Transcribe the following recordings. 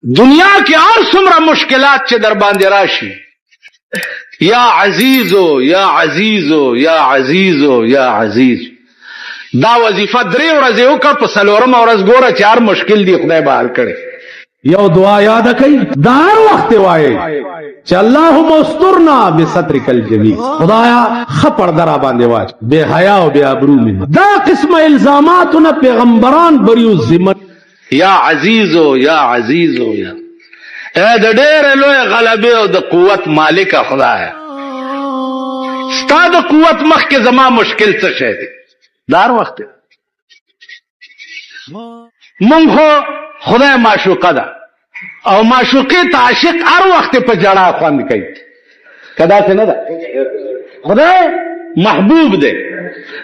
दुनिया के और सुमरा मुश्किलात चे दर बांधे राशि, या अजीजो या अजीजो या अजीजो या अजीज, दा वजीफा दरे ورځې وکړ په څلورم ورځ ګوره چې هر مشکل دی خدای به حل کړي. یو دعا یاد کړئ دا هر وخت وایي چې اللهم استرنا بسترک الجمیل، خدایا خپړ درا باندې واچ بے حیا او بے ابرو من دا قسم الزاماتونه پیغمبران بریو ذمہ. یا عزیزو یا عزیزو یا اے د ډېر لوی غلبه او د قوت مالک خدایا، ستا د قوت مخ کې زما مشکل څه شي دی. دار وخت مونږ خدای معشوقه ده او معشوقې ته عاشق هر وخت په جړا خوند کوي. کدا څه نه ده، خدای محبوب ده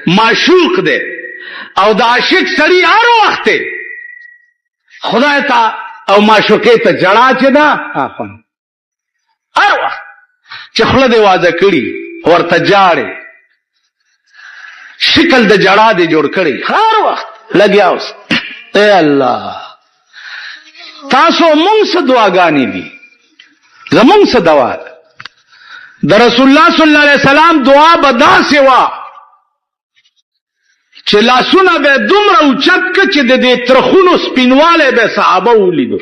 معشوق ده او د عاشق سړي هر وخت خدای ته او معشوقې ته جړا چې ده خوند هر وخت چې خوله دې واده کړي ورته جاړي شکل د جړا دې جوړ کړي هر وخت لګیا اوس. اے الله تاسو مونږ څه دعاګانې دي، زمونږ څه دوا ده. د رسول الله صلی الله علیه وسلم دعا به داسې وه چې لاسونه به دومره اوچت که چې د دې ترخونو سپینوالی به صحابه ولیدو،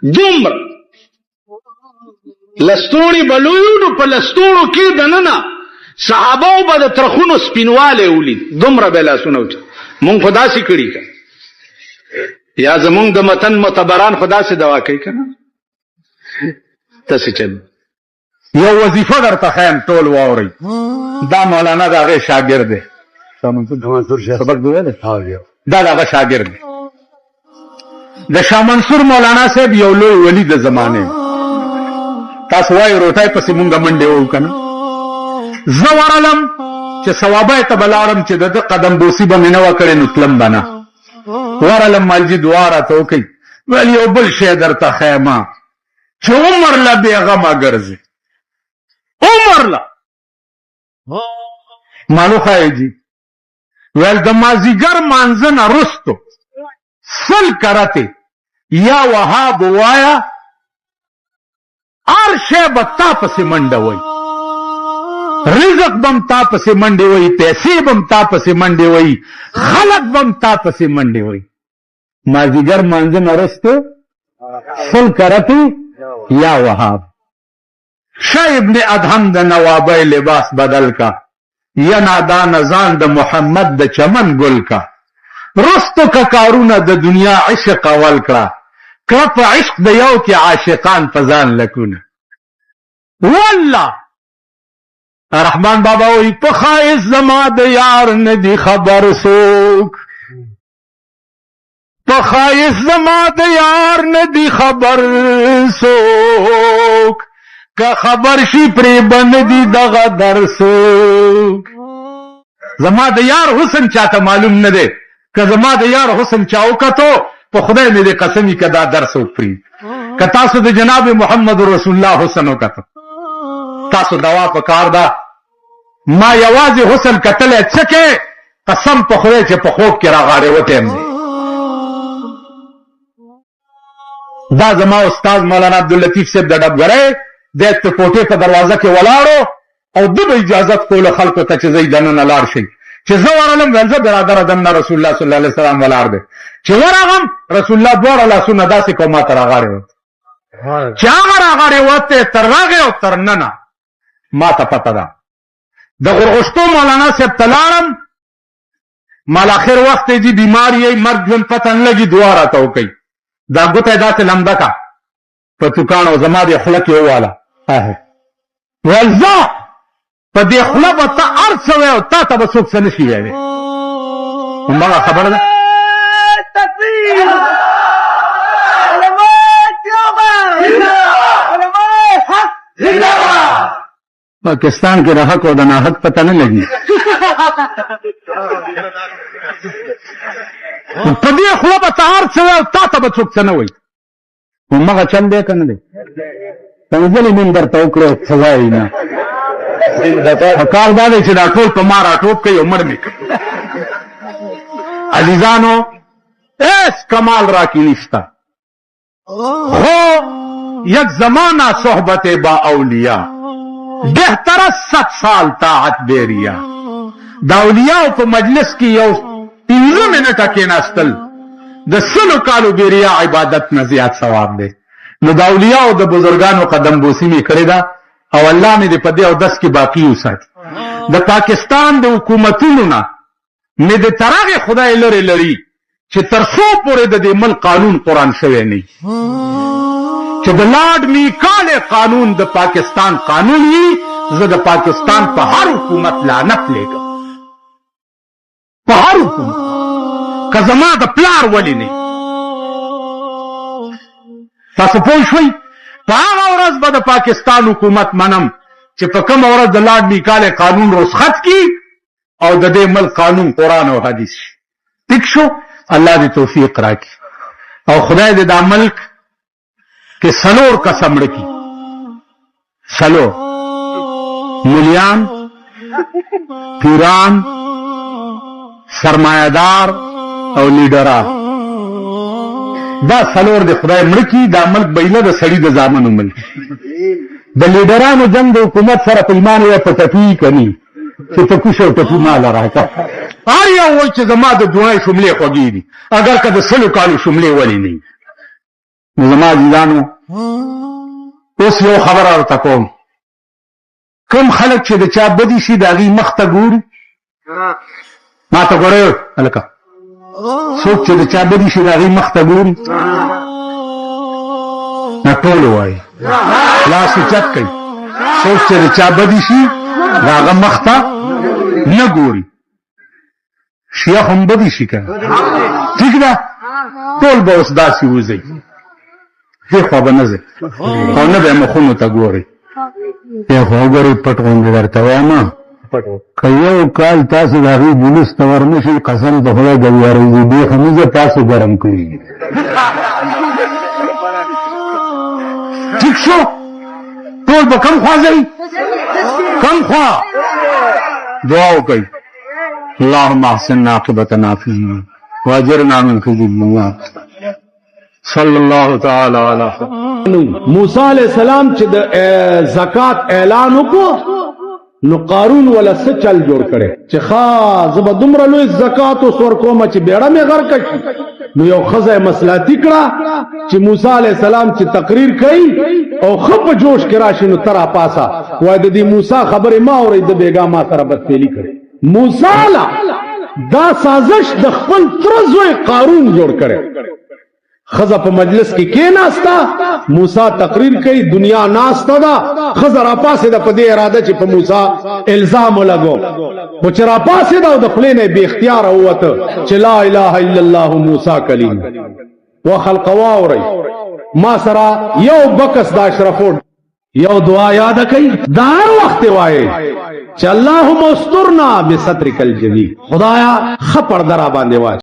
دومره لستوڼي به لوی نو په لستوڼو کې دننه صحابه به د ترخونو سپینوالی ولید، دومره به لاسونه اوچت. مونږ خو داسې کړي که یا زمونږ د متن معتبران خو داسې دوا کوي که نه تاسې چل. یو وظیفه درته خیم ټول واورئ. دا مولانا د هغې شاګرد دی، سبق دی دا د هغه شاګرد دی. د شاه منصور مولانا صاحب یو لوی ولی د زمانې، تاسو وایي روټۍ پسې مونږ منډې وو که نه. زه ورغلم چې ثوابه ته به لاړم چې د ده قدم بوسي به مې نه وه کړې نو تلم به نه. ورغلم مالجي دعا راته وکړئ، ویل یو بل شی درته ښیمه چې عمر له بېغمه ګرځې، عمر له مالو ښایي جي. ویل د مازدیګر مانځه نه رستو 100 کرتې یا وهاب ووایه هر شی به تا پسې منډه وایي، رزق بم تا پسې منډې وایي، پیسې بم تا پسې منډې وایي، خلق بم تا پسې منډې وایي. مازدیګر مانځه نه رستو 100 کرتې یا وهاب. شاه ابن ادهم د نوابۍ لباس بدل کا، یا نادان ځان د محمد د چمن ګل کا. رستو که کارونه د دنیا عشق اول کړه، کړه په عشق د یو کې عاشقان په ځان لکونه. والله رحمان بابا وی په خایس زما د یار ندی خبر سوک، په خایس زما د یار ندی خبر سوک، که خبر شي پرې بندي دغه در سوک. زما د یار حسن چاته معلوم نه دی، که زما د یار حسن چا وکتو په خدای مې دې قسم که دا در سوک پرې. که تاسو د جناب محمد رسول الله حسن وکتو تاسو دوا په کار ده. ما یوازې حسن کتلی څه کې قسم په خدای چې په خوب کې راغاړې وتیم دی. دا زما استاد مولانا عبداللطیف صاحب د ډبګرۍ د کوټې په دروازه کې ولاړو او ده به اجازت کوله خلکو ته چې زه دننه لاړ شئ. چې زه ورغلم ویل زه برادره دننه رسول الله صلی الله علیه وسلم ولاړ دی. چې ورغلم رسول الله دواړه لاسونه داسې کو ما ته راغاړې وته، چې هغه راغاړې وته تر راغې او تر ننه ما ته پته ده. د غرغشتو مولانا صاحب ته لاړم، مال اخر وخت یې دي بیمار یې مرګ ژوند پته نه لګي، دعا راته وکړئ. دا ګوته یې داسې لمده کا په توکان او زما دې خوله کې وواله. ویل زه په دې خوله به ته هر څه وایې او تا ته به څوک څه نه شي ویلی. هماغه خبره ده. پاکستان کې د حق او د ناحق پته نه لګي. په دې خوله به ته هر څه وایې او تا ته به څوک څه نه وایي. هماغه چل دی که نه دی؟ پنځلې مې درته وکړو څه وایي نه. کار دا دی چې دا ټول په ما راټوپ کوي او مړ مې کوي. عزیزانو اس کمال را کی نشتا. हो یک زمانہ صحبت با اولیاء بہتر 7 سال طاعت بیریا. دا اولیاء په مجلس کې یو 15 منټه کېناستل د 100 کالو بیریا عبادت نه زیات ثواب دی. نو دا اولیاء او د بزرګانو قدم بوسی می کړی دا او الله مې دې په دې او دس کې باقی وساتي. د پاکستان د حکومتونو نه مې د ترغه خدای لري لري چې ترڅو پورې د دې ملک قانون قرآن شوی نه چې د لارډ میکال قانون د پاکستان قانون وي. زه د پاکستان په هر حکومت لعنت لګم، په هر حکومت که زما د پلار ولی نه. تاسو پوه شئ په هغه ورځ به د پاکستان حکومت منم چې په کومه ورځ د لارډ میکال قانون رخصت کی او د دې ملک قانون قرآن او حدیث شي. ٹھیک شو؟ الله دې توفیق راکړي او خدای دې دا ملک کې سلور قسم رکی. سلور ملیان، پیران، سرمایدار او لیډران، دا سلور د خدای مړکی. دا ملک بیله د سړي د زامنو ملک. د لیډرانو جنگ د حکومت سره په ایمان یې په ټپي کني چې ته کوشش او ټپي مال راکړه. هر یو وایي چې زما د دعای شملې خوږې دي اگر که د 100 کالو شملې ولې نه. نو زما عزیزانو اوس یو خبره ورته کوم. کوم خلک چې د چا بدي شي د هغې مخ ته ګوري، ما ته ګورئ هلکه، څوک چې د چا بدي شي د هغې مخ ته ګوري نه ټول وایي لاس یې چت کوي. څوک چې د چا بدي شي د هغه مخ ته نه ګوري. شیخ هم بدي شي که ټیک ده، ټول به اوس داسې وځئ دې خوا به نه ځئ او نه به یې مخونو ته ګورئ. ای خو وګورئ پټ غوندې درته وایم، که یو کال تاسو د هغې جلوس ته ورنشئ قسم د خدای د ویاړوي دې خمیزه تاسو ګرم کړي. ټیک شو؟ ټول به کم خوا ځئ؟ کم خوا دعا وکئ اللهم احسن عاقبتنا فيه واجرنا من خزي الدنيا. صلی الله تعالی علی موسی علیہ السلام چې د زکات اعلان وکړو نو قارون ولا څه چل جوړ کړي چې ښا زه به دومره لوی زکات اوس ورکوم چې بیړه مې غرقه شي. نو یو ښځه مصلحتي کړه چې موسی علیہ السلام چې تقریر کوي او ښه په جوش کې راشي نو تر پاسه وای د دې موسی خبرې ما اورئ د بیګا ما سره بدفعلي کړي. موسی دا سازش د خپل تر زوی قارون جوړ کړي. خزه په مجلس کې کېناستا، موسی تقریر کوي، دنیا ناستا ده، خزه را پاسې ده په دې اراده چې په موسی الزام ولګو. خو چې را پاسې ده او د خولې نه بې اختیاره ووته چې لا اله الا الله موسی کلیم. وخلق واورئ ما سره یو بکس د اشرفو یو دعا یاد کړئ دا هر وخت وایي چې اللهم استرنا بسترک الجمیل. خدایا ښه پرده را باندې واچ.